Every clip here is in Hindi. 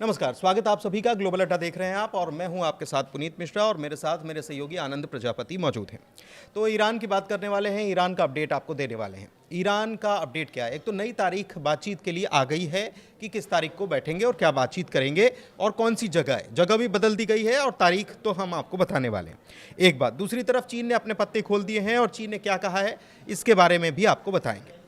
नमस्कार, स्वागत आप सभी का। ग्लोबल अड्डा देख रहे हैं आप और मैं हूं आपके साथ पुनीत मिश्रा और मेरे साथ मेरे सहयोगी आनंद प्रजापति मौजूद हैं। तो ईरान की बात करने वाले हैं, ईरान का अपडेट आपको देने वाले हैं। ईरान का अपडेट क्या है? एक तो नई तारीख बातचीत के लिए आ गई है कि किस तारीख को बैठेंगे और क्या बातचीत करेंगे और कौन सी जगह है। जगह भी बदल दी गई है और तारीख तो हम आपको बताने वाले हैं। एक बात, दूसरी तरफ चीन ने अपने पत्ते खोल दिए हैं और चीन ने क्या कहा है इसके बारे में भी आपको बताएंगे।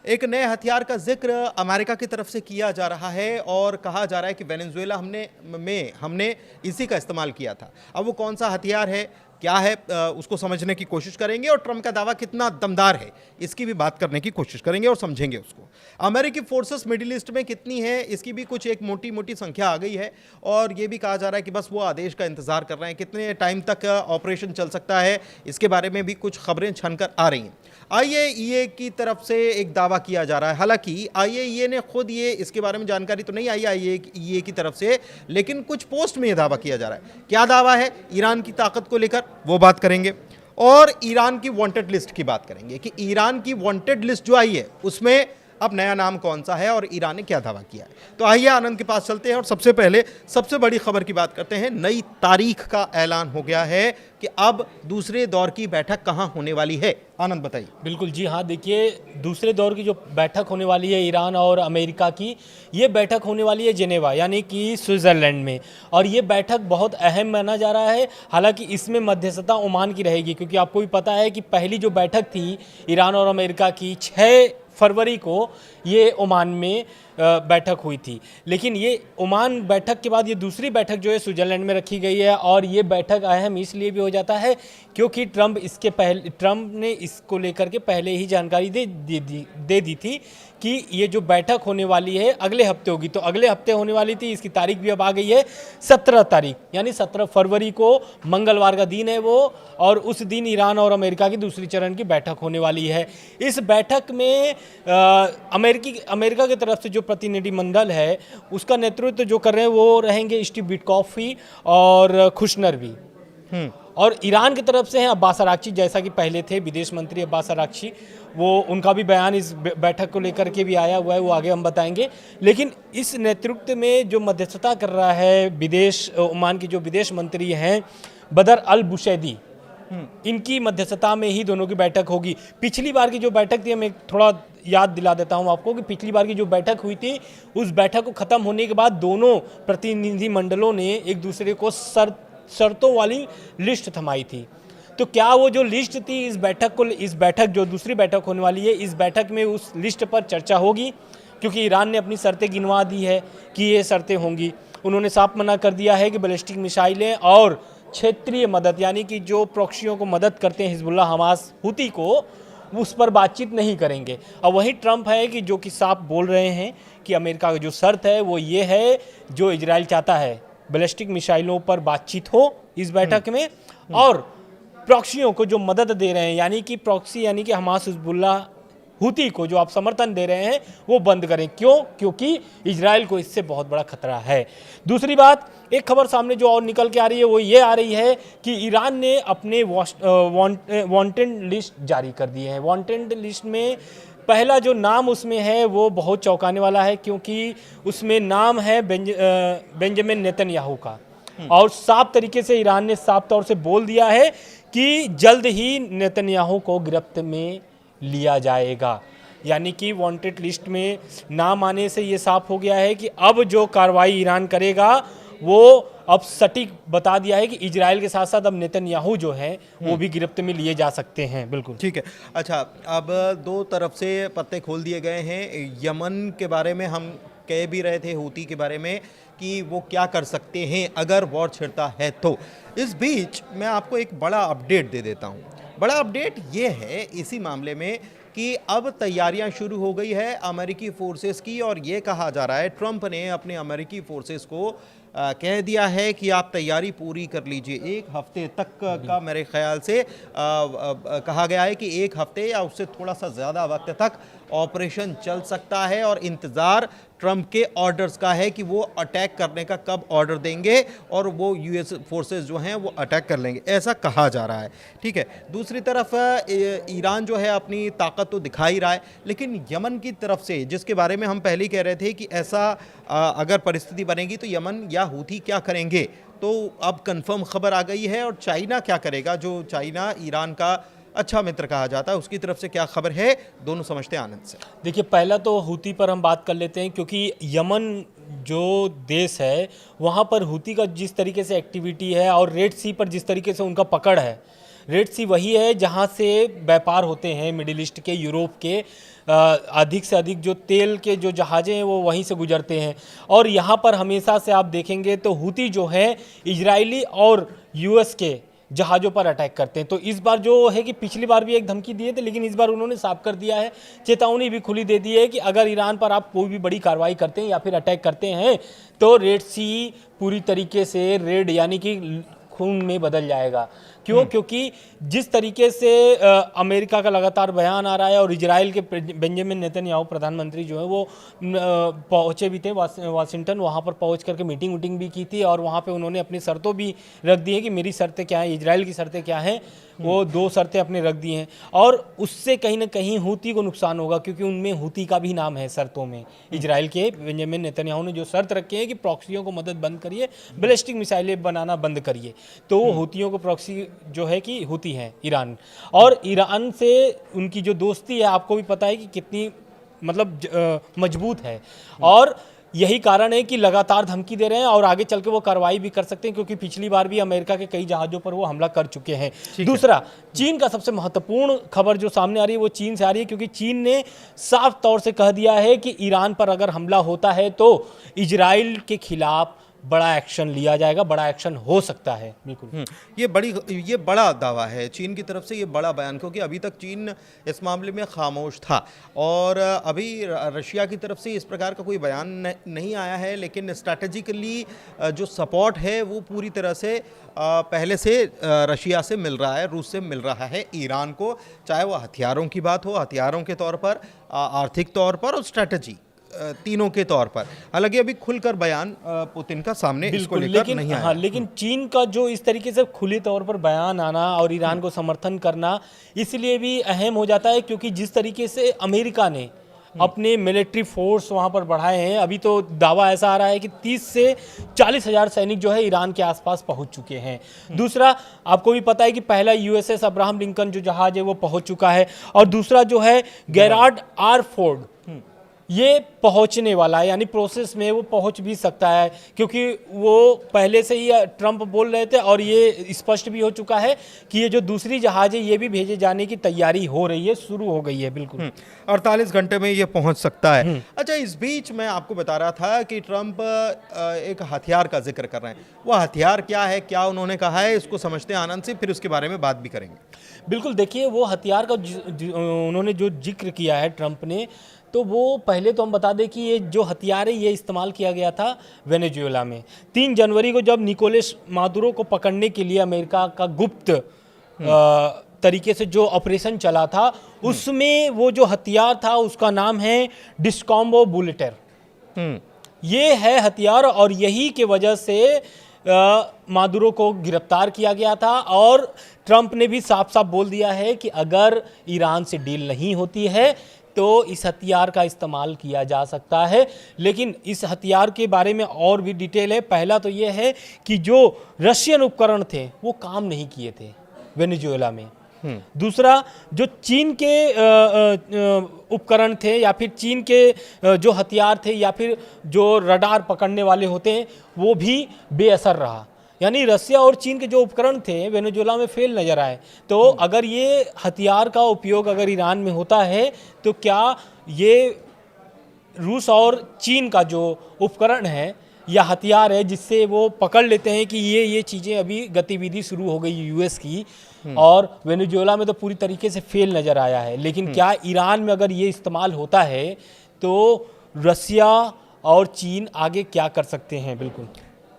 एक नए हथियार का जिक्र अमेरिका की तरफ से किया जा रहा है और कहा जा रहा है कि वेनेजुएला हमने इसी का इस्तेमाल किया था। अब वो कौन सा हथियार है, क्या है, उसको समझने की कोशिश करेंगे और ट्रंप का दावा कितना दमदार है इसकी भी बात करने की कोशिश करेंगे और समझेंगे उसको। अमेरिकी फोर्सेस मिडिल ईस्ट में कितनी है इसकी भी कुछ एक मोटी मोटी संख्या आ गई है और ये भी कहा जा रहा है कि बस वो आदेश का इंतजार कर रहे हैं। कितने टाइम तक ऑपरेशन चल सकता है इसके बारे में भी कुछ खबरें छनकर आ रही हैं। आईएईए की तरफ से एक दावा किया जा रहा है, हालांकि आईएईए ने खुद ये इसके बारे में जानकारी तो नहीं आई आईएईए की तरफ से, लेकिन कुछ पोस्ट में ये दावा किया जा रहा है। क्या दावा है ईरान की ताकत को लेकर वो बात करेंगे और ईरान की वांटेड लिस्ट की बात करेंगे कि ईरान की वांटेड लिस्ट जो आई है उसमें अब नया नाम कौन सा है और ईरान ने क्या दावा किया है। तो आइए आनंद के पास चलते हैं और सबसे पहले सबसे बड़ी खबर की बात करते हैं। नई तारीख का ऐलान हो गया है कि अब दूसरे दौर की बैठक कहां होने वाली है। आनंद बताइए। बिल्कुल जी हाँ, देखिए दूसरे दौर की जो बैठक होने वाली है ईरान और अमेरिका की, ये बैठक होने वाली है जेनेवा यानी कि स्विट्ज़रलैंड में। और ये बैठक बहुत अहम माना जा रहा है। हालांकि इसमें मध्यस्थता ओमान की रहेगी, क्योंकि आपको भी पता है कि पहली जो बैठक थी ईरान और अमेरिका की 6 फरवरी को ये ओमान में बैठक हुई थी। लेकिन ये ओमान बैठक के बाद ये दूसरी बैठक जो है स्विट्ज़रलैंड में रखी गई है। और ये बैठक अहम इसलिए भी हो जाता है क्योंकि ट्रंप ने इसको लेकर के पहले ही जानकारी दे दी थी कि ये जो बैठक होने वाली है अगले हफ्ते होगी। तो अगले हफ्ते होने वाली थी, इसकी तारीख भी अब आ गई है 17 तारीख, यानी 17 फरवरी को मंगलवार का दिन है वो। और उस दिन ईरान और अमेरिका की दूसरी चरण की बैठक होने वाली है। इस बैठक में अमेरिका की तरफ से जो प्रतिनिधिमंडल है उसका नेतृत्व जो कर रहे हैं वो रहेंगे स्टीव विटकॉफ और खुशनर भी। और ईरान की तरफ से हैं अब्बास अराक्ची, जैसा कि पहले थे विदेश मंत्री अब्बास अराक्ची। वो उनका भी बयान इस बैठक को लेकर के भी आया हुआ है, वो आगे हम बताएंगे। लेकिन इस नेतृत्व में जो मध्यस्थता कर रहा है ओमान की जो विदेश मंत्री हैं बदर अल बुशैदी, इनकी मध्यस्थता में ही दोनों की बैठक होगी। पिछली बार की जो बैठक थी, मैं थोड़ा याद दिला देता हूं आपको कि पिछली बार की जो बैठक हुई थी उस बैठक को खत्म होने के बाद दोनों प्रतिनिधि मंडलों ने एक दूसरे को शर्तों वाली लिस्ट थमाई थी। तो क्या वो जो लिस्ट थी इस बैठक जो दूसरी बैठक होने वाली है इस बैठक में उस लिस्ट पर चर्चा होगी, क्योंकि ईरान ने अपनी शर्तें गिनवा दी है कि ये शर्तें होंगी। उन्होंने साफ मना कर दिया है कि बैलिस्टिक मिसाइलें और क्षेत्रीय मदद यानी कि जो प्रॉक्सियों को मदद करते हैं हिजबुल्लाह, हमास, हुती को, उस पर बातचीत नहीं करेंगे। और वहीं ट्रंप है कि जो कि साफ बोल रहे हैं कि अमेरिका की जो शर्त है वो ये है जो इजराइल चाहता है, बैलिस्टिक मिसाइलों पर बातचीत हो इस बैठक में। और प्रॉक्सियों को जो मदद दे रहे हैं यानी कि प्रॉक्सी यानी कि हमास, हिजबुल्लाह, हुती को जो आप समर्थन दे रहे हैं वो बंद करें। क्यों? क्योंकि इजराइल को इससे बहुत बड़ा खतरा है। दूसरी बात, एक खबर सामने जो और निकल के आ रही है वो ये आ रही है कि ईरान ने अपने वांटेड लिस्ट जारी कर दी है। वांटेड लिस्ट में पहला जो नाम उसमें है वो बहुत चौंकाने वाला है, क्योंकि उसमें नाम है बेंजामिन नेतन्याहू का। और साफ तरीके से ईरान ने साफ तौर से बोल दिया है कि जल्द ही नेतन्याहू को गिरफ्त में लिया जाएगा। यानी कि वांटेड लिस्ट में नाम आने से ये साफ हो गया है कि अब जो कार्रवाई ईरान करेगा वो अब सटीक बता दिया है कि इजराइल के साथ साथ अब नेतन्याहू जो है वो भी गिरफ्त में लिए जा सकते हैं। बिल्कुल ठीक है। अच्छा, अब दो तरफ से पत्ते खोल दिए गए हैं। यमन के बारे में हम कह भी रहे थे, हूती के बारे में कि वो क्या कर सकते हैं अगर वॉर छिड़ता है तो। इस बीच मैं आपको एक बड़ा अपडेट दे देता हूँ। बड़ा अपडेट ये है इसी मामले में कि अब तैयारियां शुरू हो गई है अमेरिकी फोर्सेस की और ये कहा जा रहा है ट्रंप ने अपने अमेरिकी फोर्सेस को कह दिया है कि आप तैयारी पूरी कर लीजिए। 1 हफ्ते तक का मेरे ख्याल से कहा गया है कि 1 हफ्ते या उससे थोड़ा सा ज़्यादा वक्त तक ऑपरेशन चल सकता है और इंतज़ार ट्रंप के ऑर्डर्स का है कि वो अटैक करने का कब ऑर्डर देंगे और वो यूएस फोर्सेस जो हैं वो अटैक कर लेंगे, ऐसा कहा जा रहा है। ठीक है, दूसरी तरफ ईरान जो है अपनी ताकत तो दिखा ही रहा है, लेकिन यमन की तरफ से, जिसके बारे में हम पहले ही कह रहे थे कि ऐसा अगर परिस्थिति बनेगी तो यमन या हूथी क्या करेंगे, तो अब कंफर्म खबर आ गई है। और चाइना क्या करेगा, जो चाइना ईरान का अच्छा मित्र कहा जाता है, उसकी तरफ से क्या खबर है, दोनों समझते हैं आनंद से। देखिए, पहला तो हूती पर हम बात कर लेते हैं, क्योंकि यमन जो देश है वहाँ पर हूती का जिस तरीके से एक्टिविटी है और रेड सी पर जिस तरीके से उनका पकड़ है, रेड सी वही है जहाँ से व्यापार होते हैं मिडिल ईस्ट के, यूरोप के, अधिक से अधिक जो तेल के जो जहाज़ें हैं वो वहीं से गुजरते हैं। और यहाँ पर हमेशा से आप देखेंगे तो हूती जो है इजरायली और यूएस के जहाज़ों पर अटैक करते हैं। तो इस बार जो है कि पिछली बार भी एक धमकी दिए थे, लेकिन इस बार उन्होंने साफ कर दिया है, चेतावनी भी खुली दे दी है कि अगर ईरान पर आप कोई भी बड़ी कार्रवाई करते हैं या फिर अटैक करते हैं तो रेड सी पूरी तरीके से रेड यानी कि खून में बदल जाएगा। क्यों? क्योंकि जिस तरीके से अमेरिका का लगातार बयान आ रहा है और इजराइल के बेंजामिन नेतन्याहू प्रधानमंत्री जो है वो पहुंचे भी थे वाशिंगटन, वहां पर पहुंच करके मीटिंग भी की थी और वहां पे उन्होंने अपनी शर्तों भी रख दी है कि मेरी शर्तें क्या हैं, इजराइल की शर्तें क्या हैं, वो 2 शर्तें अपने रख दी हैं। और उससे कहीं ना कहीं हूती को नुकसान होगा, क्योंकि उनमें हूती का भी नाम है शर्तों में। इजराइल के बेंजामिन नेतन्याहू ने जो शर्त रखी है कि प्रॉक्सियों को मदद बंद करिए, बैलिस्टिक मिसाइलें बनाना बंद करिए, तो वो हूतियों को प्रॉक्सी जो है कि होती है ईरान, और ईरान से उनकी जो दोस्ती है आपको भी पता है कि कितनी मतलब मजबूत है। और यही कारण है कि लगातार धमकी दे रहे हैं और आगे चल के वो कार्रवाई भी कर सकते हैं, क्योंकि पिछली बार भी अमेरिका के कई जहाज़ों पर वो हमला कर चुके हैं। दूसरा, चीन का सबसे महत्वपूर्ण खबर जो सामने आ रही है वो चीन से आ रही है, क्योंकि चीन ने साफ तौर से कह दिया है कि ईरान पर अगर हमला होता है तो इजराइल के खिलाफ बड़ा एक्शन लिया जाएगा, बड़ा एक्शन हो सकता है। बिल्कुल ये बड़ा दावा है चीन की तरफ से, ये बड़ा बयान, क्योंकि अभी तक चीन इस मामले में खामोश था और अभी रशिया की तरफ से इस प्रकार का कोई बयान नहीं आया है, लेकिन स्ट्रैटेजिकली जो सपोर्ट है वो पूरी तरह से पहले से रशिया से मिल रहा है, रूस से मिल रहा है ईरान को, चाहे वह हथियारों की बात हो, हथियारों के तौर पर, आर्थिक तौर पर और स्ट्रैटेजी, तीनों के तौर पर। हालांकि अभी खुलकर बयान पुतिन का सामने इसको लेकर नहीं आया। हाँ, लेकिन चीन का जो इस तरीके से खुले तौर पर बयान आना और ईरान को समर्थन करना इसलिए भी अहम हो जाता है, क्योंकि जिस तरीके से अमेरिका ने अपने मिलिट्री फोर्स वहां पर बढ़ाए हैं, अभी तो दावा ऐसा आ रहा है कि 30 से 40 हज़ार सैनिक जो है ईरान के आसपास पहुंच चुके हैं। दूसरा, आपको भी पता है कि पहला यूएसएस अब्राहम लिंकन जो जहाज है वो पहुंच चुका है, और दूसरा जो है गेरार्ड आर फोर्ड ये पहुंचने वाला है, यानी प्रोसेस में वो पहुंच भी सकता है, क्योंकि वो पहले से ही ट्रंप बोल रहे थे और ये स्पष्ट भी हो चुका है कि ये जो दूसरी जहाज है ये भी भेजे जाने की तैयारी हो रही है, शुरू हो गई है। बिल्कुल 48 घंटे में ये पहुंच सकता है। अच्छा, इस बीच मैं आपको बता रहा था कि ट्रंप एक हथियार का जिक्र कर रहे हैं, वो हथियार क्या है, क्या उन्होंने कहा है, इसको समझते हैं आनंद से, फिर उसके बारे में बात भी करेंगे। बिल्कुल, देखिए वो हथियार का उन्होंने जो जिक्र किया है ट्रंप ने, तो वो पहले तो हम बता दें कि ये जो हथियार है ये इस्तेमाल किया गया था वेनेजुएला में 3 जनवरी को, जब निकोलस मादुरो को पकड़ने के लिए अमेरिका का गुप्त तरीके से जो ऑपरेशन चला था, उसमें वो जो हथियार था उसका नाम है डिस्कॉम्बो बुलेटर। ये है हथियार और यही के वजह से मादुरो को गिरफ्तार किया गया था। और ट्रंप ने भी साफ साफ बोल दिया है कि अगर ईरान से डील नहीं होती है तो इस हथियार का इस्तेमाल किया जा सकता है। लेकिन इस हथियार के बारे में और भी डिटेल है। पहला तो ये है कि जो रशियन उपकरण थे वो काम नहीं किए थे वेनेजुएला में। दूसरा, जो चीन के उपकरण थे या फिर चीन के जो हथियार थे या फिर जो रडार पकड़ने वाले होते हैं वो भी बेअसर रहा। यानी रसिया और चीन के जो उपकरण थे वेनेजुएला में फेल नजर आए। तो अगर ये हथियार का उपयोग अगर ईरान में होता है तो क्या ये रूस और चीन का जो उपकरण है या हथियार है जिससे वो पकड़ लेते हैं कि ये चीज़ें अभी गतिविधि शुरू हो गई यूएस की, और वेनेजुएला में तो पूरी तरीके से फेल नज़र आया है। लेकिन क्या ईरान में अगर ये इस्तेमाल होता है तो रसिया और चीन आगे क्या कर सकते हैं? बिल्कुल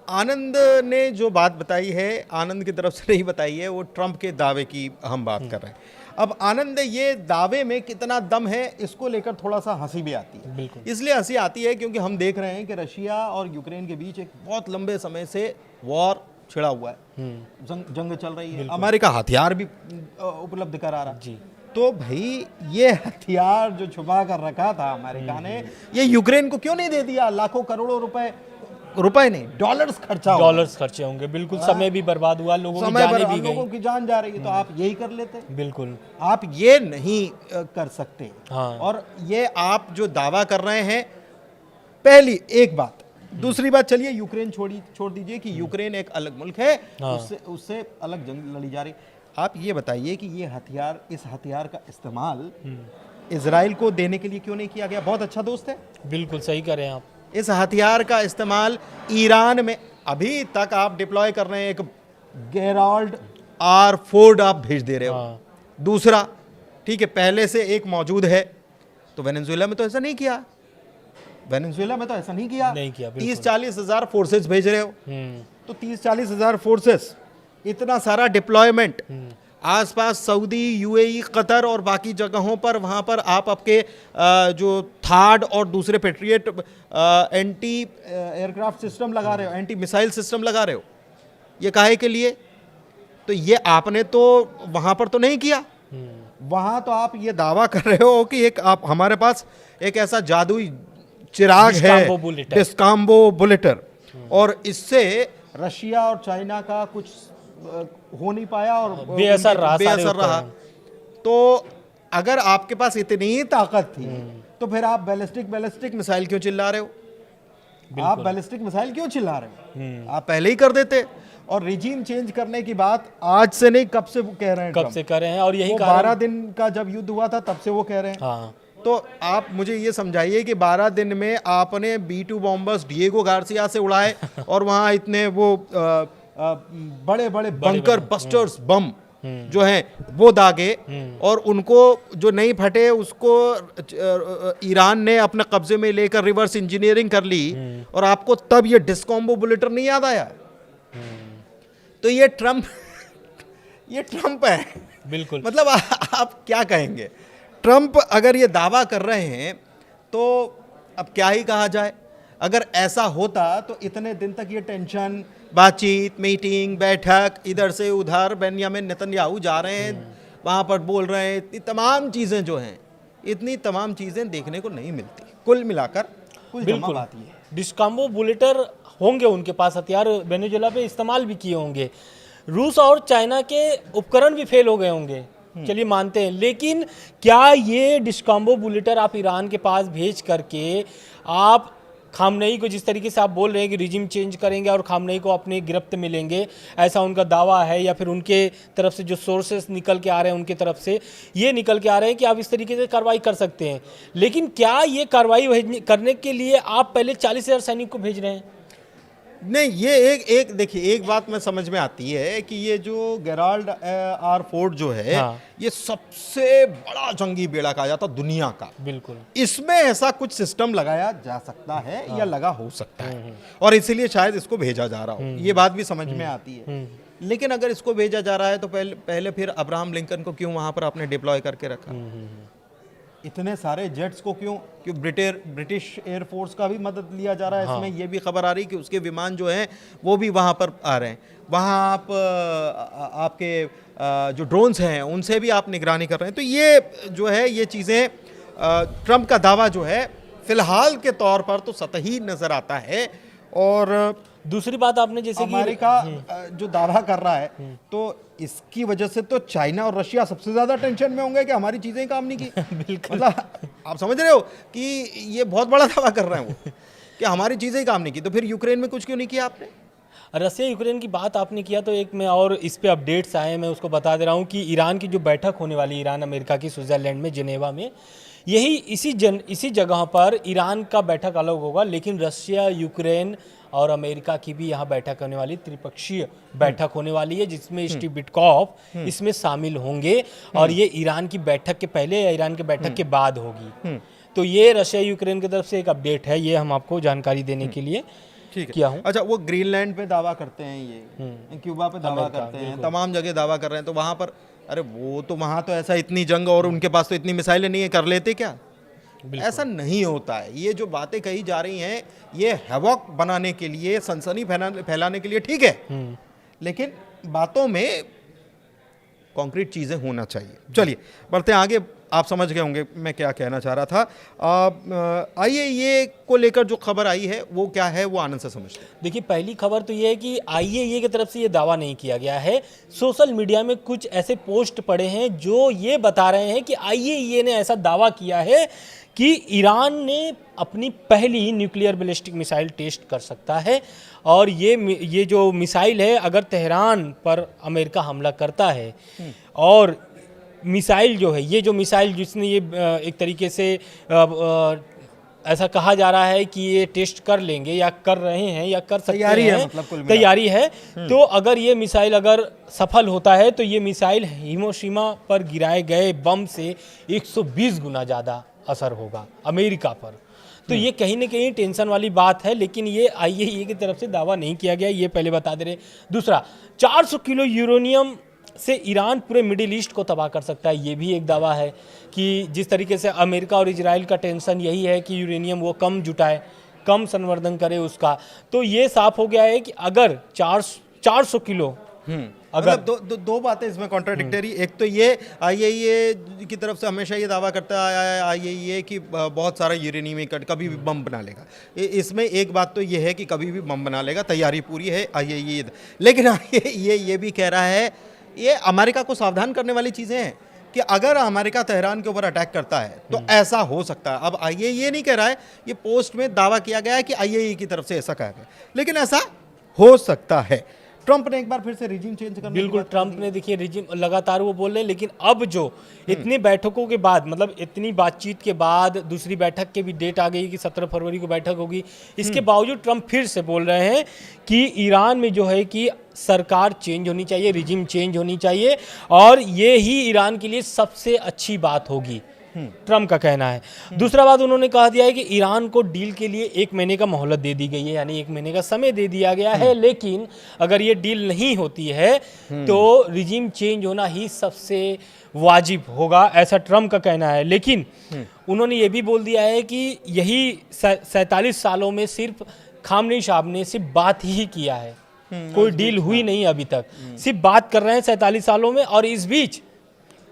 आनंद ने जो बात बताई है, आनंद की तरफ से नहीं बताई है, वो ट्रंप के दावे की हम बात कर रहे हैं। अब आनंद ये दावे में कितना दम है, इसको लेकर थोड़ा सा हंसी भी आती है। बिल्कुल। इसलिए हंसी आती है क्योंकि हम देख रहे हैं कि रशिया और यूक्रेन के बीच एक बहुत लंबे समय से वॉर छिड़ा हुआ है, जंग चल रही है, अमेरिका हथियार भी उपलब्ध करा रहा जी। तो भाई ये हथियार जो छुपा कर रखा था अमेरिका ने, ये यूक्रेन को क्यों नहीं दे दिया? लाखों करोड़ों रुपए नहीं, डॉलर्स खर्चा हो, डॉलर्स खर्चे होंगे, बिल्कुल। समय भी बर्बाद हुआ, लोगों की समय पर जानें भी गई। लोगों की जान जा रही है, तो आप यही कर लेते। बिल्कुल। आप ये नहीं कर सकते। हाँ। और ये आप जो दावा कर रहे हैं, पहली एक बात, दूसरी बात, चलिए यूक्रेन छोड़ दीजिए कि यूक्रेन एक अलग मुल्क है, हाँ। उससे अलग जंग लड़ी जा रही। आप ये बताइए कि ये हथियार, इस हथियार का इस्तेमाल इजराइल को देने के लिए क्यों नहीं किया गया? बहुत अच्छा दोस्त है। बिल्कुल सही कह रहे हैं आप। इस हथियार का इस्तेमाल ईरान में अभी तक आप डिप्लॉय कर रहे हैं, एक गेराल्ड R4 आप भेज दे रहे हो। हाँ। दूसरा, ठीक है, पहले से एक मौजूद है, तो वेनेजुएला में तो ऐसा नहीं किया, वेनेजुएला में तो ऐसा नहीं किया, 30-40 हज़ार फोर्सेस भेज रहे हो। तो 30-40 हज़ार फोर्सेस, इतना सारा डिप्लॉयमेंट, आसपास सऊदी, यूएई, कतर और बाकी जगहों पर, वहाँ पर आप आपके जो थार्ड और दूसरे पेट्रियट एंटी एयरक्राफ्ट सिस्टम लगा रहे हो, एंटी मिसाइल सिस्टम लगा रहे हो। ये काहे के लिए? तो ये आपने तो वहाँ पर तो नहीं किया। वहाँ तो आप ये दावा कर रहे हो कि एक आप, हमारे पास एक ऐसा जादुई चिराग है, डिस्काम्बो बुलेटर, और इससे रशिया और चाइना का कुछ हो नहीं पाया और बेअसर रहा। तो अगर आपके पास इतनी ही ताकत थी, तो फिर आप बैलिस्टिक मिसाइल क्यों चिल्ला रहे हो? आप बैलिस्टिक मिसाइल क्यों चिल्ला रहे हो? आप पहले ही कर देते। और रिजीम चेंज करने की बात आज से नहीं, कब से कह रहे हैं, कब से कर रहे हैं, और यही 12 दिन का जब युद्ध हुआ था तब से वो कह रहे हैं। हाँ। तो आप मुझे ये समझाइए कि 12 दिन में आपने B-2 बॉम्बर्स डिएगो गार्सिया से उड़ाए और वहाँ इतने वो बड़े बड़े बंकर बस्टर्स बम जो हैं वो दागे, और उनको जो नहीं फटे उसको ईरान ने अपने कब्जे में लेकर रिवर्स इंजीनियरिंग कर ली, और आपको तब ये डिस्कॉम्बो बुलेटर नहीं याद आया? तो ये ट्रंप है। बिल्कुल। मतलब आप क्या कहेंगे? ट्रंप अगर ये दावा कर रहे हैं तो अब क्या ही कहा जाए। अगर ऐसा होता तो इतने दिन तक ये टेंशन, बातचीत, मीटिंग, बैठक, इधर से उधर, बेंयामिन नेतन्याहू जा रहे हैं, वहाँ पर बोल रहे हैं, इतनी तमाम चीज़ें जो हैं, इतनी तमाम चीज़ें देखने को नहीं मिलती। कुल मिलाकर कुल जमा बात ये है। डिस्काम्बो बुलेटर होंगे उनके पास, हथियार वेनेजुएला पे इस्तेमाल भी किए होंगे, रूस और चाइना के उपकरण भी फेल हो गए होंगे, चलिए मानते हैं, लेकिन क्या ये डिस्काम्बो बुलेटर आप ईरान के पास भेज करके आप खामनेई को, जिस तरीके से आप बोल रहे हैं कि रिजिम चेंज करेंगे और खामनेई को अपनी गिरफ्त में लेंगे, ऐसा उनका दावा है, या फिर उनके तरफ से जो सोर्सेस निकल के आ रहे हैं उनके तरफ से ये निकल के आ रहे हैं कि आप इस तरीके से कार्रवाई कर सकते हैं, लेकिन क्या ये कार्रवाई करने के लिए आप पहले 40,000 सैनिक को भेज रहे हैं? नहीं, ये एक देखिए, एक बात में समझ में आती है कि ये जो गेराल्ड R4 जो है, हाँ। ये सबसे बड़ा जंगी बेड़ा कहा जाता दुनिया का। बिल्कुल। इसमें ऐसा कुछ सिस्टम लगाया जा सकता है, या लगा हो सकता है, और इसीलिए शायद इसको भेजा जा रहा हो, ये बात भी समझ में आती है। लेकिन अगर इसको भेजा जा रहा है तो पहले फिर अब्राहम लिंकन को क्यों वहां पर आपने डिप्लॉय करके रखा? इतने सारे जेट्स को क्यों ब्रिटिश एयरफोर्स का भी मदद लिया जा रहा है। हाँ। इसमें ये भी खबर आ रही कि उसके विमान जो हैं वो भी वहाँ पर आ रहे हैं। वहाँ आप आपके जो ड्रोन्स हैं उनसे भी आप निगरानी कर रहे हैं। तो ये जो है, ये चीज़ें, ट्रंप का दावा जो है फिलहाल के तौर पर तो सतही नज़र आता है। और दूसरी बात आपने जैसे अमेरिका जो दावा कर रहा है, तो इसकी वजह से तो चाइना और रशिया सबसे ज्यादा टेंशन में होंगे कि हमारी चीजें काम नहीं की। बिल्कुल। मतलब आप समझ रहे हो कि ये बहुत बड़ा दावा कर रहे हैं वो कि हमारी चीजें ही काम नहीं की। तो फिर यूक्रेन में कुछ क्यों नहीं किया आपने? रशिया यूक्रेन की बात आपने किया तो एक मैं और इस पे अपडेट्स आए, मैं उसको बता दे रहा हूँ कि ईरान की जो बैठक होने वाली, ईरान अमेरिका की स्विट्जरलैंड में जिनेवा में, यही इसी जगह पर ईरान का बैठक अलग होगा, लेकिन रशिया, यूक्रेन और अमेरिका की भी यहाँ बैठक होने वाली, त्रिपक्षीय बैठक होने वाली है, जिसमें स्टीव विटकॉफ इसमें शामिल होंगे, और ये ईरान की बैठक के पहले या ईरान के बैठक के बाद होगी। तो ये रशिया यूक्रेन की तरफ से एक अपडेट है, ये हम आपको जानकारी देने के लिए। ठीक है। किया हूँ। अच्छा, वो ग्रीनलैंड पे दावा करते हैं, ये क्यूबा पे दावा करते हैं, तमाम जगह दावा कर रहे हैं, तो वहाँ पर अरे वो तो वहाँ तो ऐसा इतनी जंग और उनके पास तो इतनी मिसाइलें नहीं है, कर लेते क्या? ऐसा नहीं होता है। ये जो बातें कही जा रही हैं ये हैवॉक बनाने के लिए, सनसनी फैलाने के लिए ठीक है, लेकिन बातों में कॉन्क्रीट चीज़ें होना चाहिए। चलिए बढ़ते हैं आगे, आप समझ गए होंगे मैं क्या कहना चाह रहा था। आइए ये को लेकर जो खबर आई है वो क्या है, वो आनंद से समझते हैं। देखिए, पहली खबर तो ये है कि आईएए की तरफ से ये दावा नहीं किया गया है। सोशल मीडिया में कुछ ऐसे पोस्ट पड़े हैं जो ये बता रहे हैं कि आईएए ने ऐसा दावा किया है कि ईरान ने अपनी पहली न्यूक्लियर बैलिस्टिक मिसाइल टेस्ट कर सकता है, और ये जो मिसाइल है, अगर तेहरान पर अमेरिका हमला करता है और मिसाइल जो है, ये जो मिसाइल जिसने ये एक तरीके से ऐसा कहा जा रहा है कि ये टेस्ट कर लेंगे या कर रहे हैं या कर सकते तैयारी हैं, है, मतलब कुल मिला तैयारी है, तो अगर ये मिसाइल अगर सफल होता है तो ये मिसाइल हिरोशिमा पर गिराए गए बम से 120 गुना ज़्यादा असर होगा अमेरिका पर। तो ये कहीं ना कहीं टेंशन वाली बात है, लेकिन ये आईएए की तरफ से दावा नहीं किया गया, ये पहले बता दे रहे। दूसरा, 400 किलो यूरेनियम से ईरान पूरे मिडिल ईस्ट को तबाह कर सकता है, ये भी एक दावा है कि जिस तरीके से अमेरिका और इजराइल का टेंशन यही है कि यूरेनियम वो कम जुटाए, कम संवर्धन करे उसका। तो ये साफ हो गया है कि अगर 400 किलो अगर मतलब दो बातें इसमें कॉन्ट्राडिक्टरी। एक तो ये आईएए की तरफ से हमेशा ये दावा करता आया है आईएए कि बहुत सारा यूरेनियम कभी भी बम बना लेगा। इसमें एक बात तो ये है कि कभी भी बम बना लेगा, तैयारी पूरी है आईएए। लेकिन आईएए ये भी कह रहा है, ये अमेरिका को सावधान करने वाली चीज़ें हैं कि अगर अमेरिका तेहरान के ऊपर अटैक करता है तो ऐसा हो सकता है। अब आईएए ये नहीं कह रहा है, ये पोस्ट में दावा किया गया है कि आईएए की तरफ से ऐसा कहा गया, लेकिन ऐसा हो सकता है। ट्रंप ने एक बार फिर से रिजीम चेंज करने बिल्कुल, ट्रंप ने देखिए रिजीम लगातार वो बोल रहे हैं, लेकिन अब जो इतनी बैठकों के बाद, मतलब इतनी बातचीत के बाद दूसरी बैठक के भी डेट आ गई कि 17 फरवरी को बैठक होगी, इसके बावजूद ट्रंप फिर से बोल रहे हैं कि ईरान में जो है कि सरकार चेंज होनी चाहिए, रिजीम चेंज होनी चाहिए, और ये ही ईरान के लिए सबसे अच्छी बात होगी, ट्रंप का कहना है। दूसरा बात उन्होंने कहा दिया है कि ईरान को डील के लिए 1 महीने का मोहलत दे दी गई है, यानी 1 महीने का समय दे दिया गया है, लेकिन अगर ये डील नहीं होती है तो रिजीम चेंज होना ही सबसे वाजिब होगा, ऐसा ट्रंप का कहना है। लेकिन उन्होंने ये भी बोल दिया है कि यही 47 सालों में सिर्फ खामनेई साहब ने सिर्फ बात ही किया है, कोई डील हुई नहीं अभी तक, सिर्फ बात कर रहे हैं 47 सालों में। और इस बीच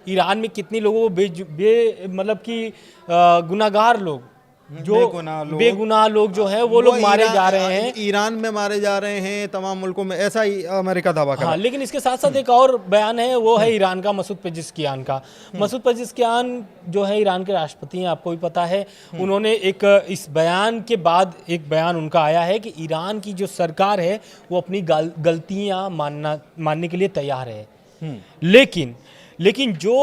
ईरान में कितनी लोगों को मतलब कि गुनाहगार लोग, जो बेगुनाह लोग जो है वो लोग मारे जा रहे हैं, ईरान में मारे जा रहे हैं, तमाम मुल्कों में, ऐसा ही अमेरिका दावा कर रहा है। लेकिन इसके साथ साथ एक और बयान है, वो है ईरान का, मसूद पेजेश्कियान का। मसूद पेजेश्कियान जो है ईरान के राष्ट्रपति हैं, आपको भी पता है। उन्होंने एक इस बयान के बाद एक बयान उनका आया है कि ईरान की जो सरकार है वो अपनी गलतियां मानने के लिए तैयार है, लेकिन जो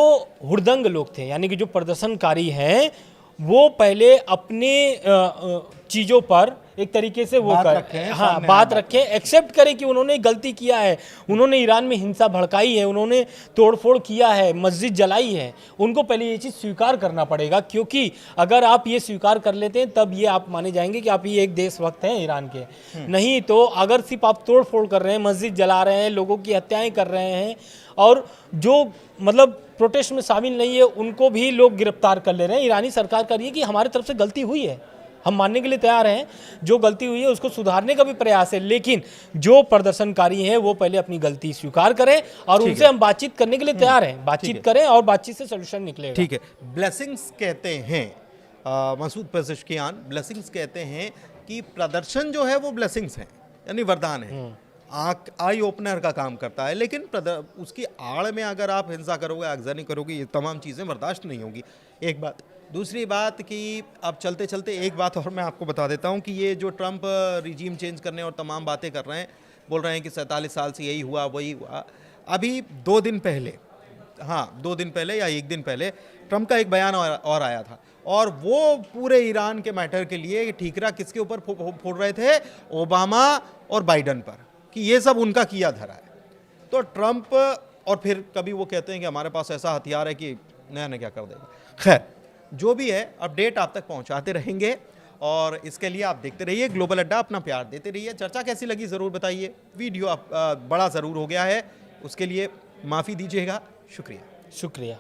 हुड़दंग लोग थे, यानी कि जो प्रदर्शनकारी हैं, वो पहले अपने चीज़ों पर एक तरीके से वो बात रखें, एक्सेप्ट करें कि उन्होंने गलती किया है, उन्होंने ईरान में हिंसा भड़काई है, उन्होंने तोड़फोड़ किया है, मस्जिद जलाई है। उनको पहले ये चीज़ स्वीकार करना पड़ेगा, क्योंकि अगर आप ये स्वीकार कर लेते हैं तब ये आप माने जाएंगे कि आप ये एक देशभक्त हैं ईरान के। नहीं तो अगर सिर्फ आप तोड़फोड़ कर रहे हैं, मस्जिद जला रहे हैं, लोगों की हत्याएँ कर रहे हैं, और जो मतलब प्रोटेस्ट में शामिल नहीं है उनको भी लोग गिरफ्तार कर ले रहे हैं, ईरानी सरकार कर रही है कि हमारी तरफ से गलती हुई है, हम मानने के लिए तैयार हैं, जो गलती हुई है उसको सुधारने का भी प्रयास है, लेकिन जो प्रदर्शनकारी हैं वो पहले अपनी गलती स्वीकार करें, और उनसे हम बातचीत करने के लिए तैयार हैं, बातचीत करें और बातचीत से सोल्यूशन निकलेगा। ठीक है, ब्लेसिंग्स कहते हैं मसूद पेजेश्कियान, ब्लेसिंग्स कहते हैं कि प्रदर्शन जो है वो ब्लेसिंग्स हैं, यानी वरदान है, आई ओपनर का काम करता है, लेकिन उसकी आड़ में अगर आप हिंसा करोगे, आगजनी करोगे, ये तमाम चीज़ें बर्दाश्त नहीं होगी। एक बात। दूसरी बात कि अब चलते चलते एक बात और मैं आपको बता देता हूँ कि ये जो ट्रंप रिजीम चेंज करने और तमाम बातें कर रहे हैं, बोल रहे हैं कि 47 साल से यही हुआ वही हुआ। अभी 2 दिन पहले, 2 दिन पहले या 1 दिन पहले ट्रंप का एक बयान और आया था, और वो पूरे ईरान के मैटर के लिए ठीकरा किसके ऊपर फोड़ रहे थे, ओबामा और बाइडन पर, कि ये सब उनका किया धरा है। तो ट्रंप, और फिर कभी वो कहते हैं कि हमारे पास ऐसा हथियार है कि नया क्या कर देगा। खैर, जो भी है अपडेट आप तक पहुंचाते रहेंगे, और इसके लिए आप देखते रहिए ग्लोबल अड्डा, अपना प्यार देते रहिए। चर्चा कैसी लगी ज़रूर बताइए। वीडियो बड़ा ज़रूर हो गया है, उसके लिए माफ़ी दीजिएगा। शुक्रिया। शुक्रिया।